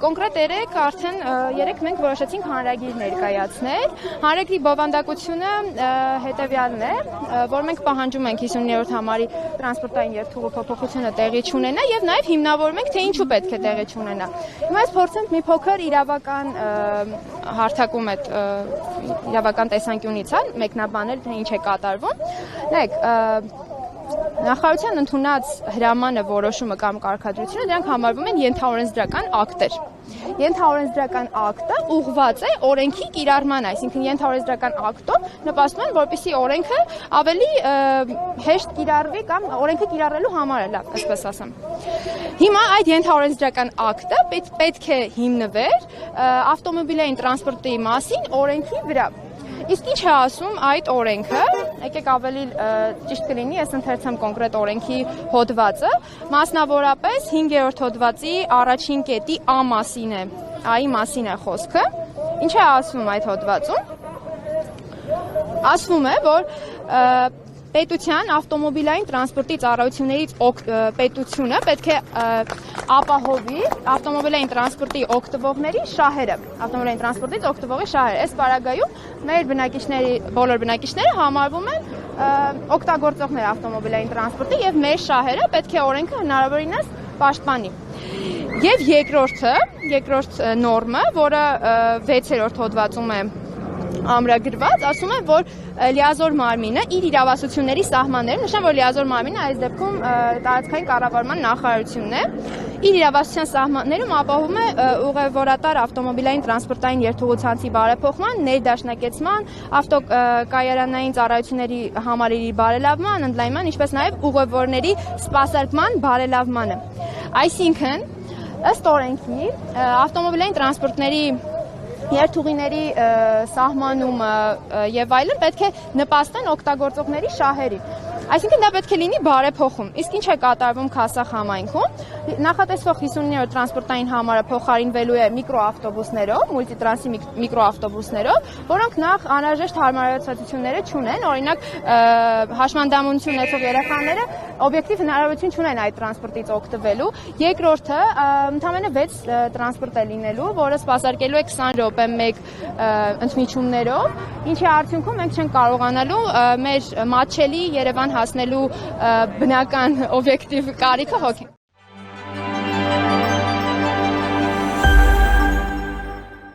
կոնկրետ երեք մենք որոշեցինք հանրագիր ներկայացնել։ Հանրագրի բովանդակությունը հետևյալն է, որ մենք պահանջում ենք 50-րդ համարի տրանսպորտային երթուղու փոփոխությունը տեղի չունենա եւ նաեւ հիմնավորում ենք, թե ինչու պետք է տեղի չունենա։ Հիմա այս փորձենք մի փոքր իրավական հարթակում այդ իրավական տեսանկյունից մեկնաբանել, թե ինչ է կատարվում։ Նայեք, նախարարության ընդունած հրամանը, որոշումը կամ կարգադրությունը դրանք համարվում են ենթաօրենսդրական ակտեր։ Ենթաօրենսդրական ակտը ուղղված է օրենքի կիրառման, այսինքն ենթաօրենսդրական ակտով նպաստում են, որպեսզի օրենքը ավելի հեշտ կիրառվի կամ օրենքը կիրառելու համար է, լավ, այսպես ասեմ։ Հիմա այդ ենթաօրենսդրական ակտը պետք է հիմնվեր ավտոմոբիլային տրանսպորտի մասին օրենքի վրա։ Իսկ ինչ է ասում այդ օրենքը, եկեք ավելի ճիշտ կլինի, ես ընթերցեմ կոնկրետ օրենքի հոդվածը, մասնավորապես 5-րդ հոդվածի առաջին կետի A մասին է, A-ի մասին է խոսքը։ Ինչ է ասում այդ հոդվածում։ Ասվում է, որ պետության ավտոմոբիլային տրանսպորտի ծառայություններից պետությունը պետք է ապահովի ավտոմոբիլային տրանսպորտի օգտվողների շահերը, ավտոմոբիլային տրանսպորտից օգտվողի շահերը։ Այս պարագայում մեր բոլոր բնակիչները համարվում են օգտագործողներ ավտոմոբիլային տրանսպորտի եւ մեր շահերը պետք է օրենքը հնարավորինս պաշտպանի։ Եվ երկրորդ նորմը, որը 6-րդ հոդվածում է ամրագրված, ասում է, որ լիազոր մարմինը իր իրավասությունների սահմաններում, նշան, որ լիազոր մարմինը այս դեպքում տարածքային կառավարման նախարարությունն է, իր իրավասության սահմաններում ապահովում է ուղևորատար ավտոմոբիլային տրանսպորտային երթուղուցանցի բարեփոխման, ներդաշնակեցման, ավտոկայարանային ծառայությունների համալիրի բարելավման, ընդլայնման, ինչպես նաև ուղևորների սպասարկման բարելավմանը։ Այսինքն, ըստ օրենքի, ավտոմոբիլային տրանսպորտների երթուղիների սահմանումը եւ այլն պետք է նպաստեն օգտագործողների շահերին։ Այսինքն դա պետք է լինի բարեփոխում։ Իսկ ինչ է կատարվում Քասախ համայնքում։ Նախատեսվող 50-րդ տրանսպորտային համարը փոխարինվելու է միկրոավտոբուսներով, մուլտիտրանսի միկրոավտոբուսներով, որոնք նախ անհրաժեշտ հարմարացությունները չունեն, օրինակ հաշմանդամություն ունեցող երեխաները օբյեկտիվ հնարավորություն չունեն այդ տրանսպորտից օգտվելու։ Երկրորդը ընդամենը 6 տրանսպորտ է լինելու, որը սպասարկելու է 20 րոպե մեկ ընդմիջումներով, ինչի արդյունքում մենք չենք կարողանալու մեր մատչելի Երևան հասնելու բնական օբյեկտիվ կարիքը հոգել։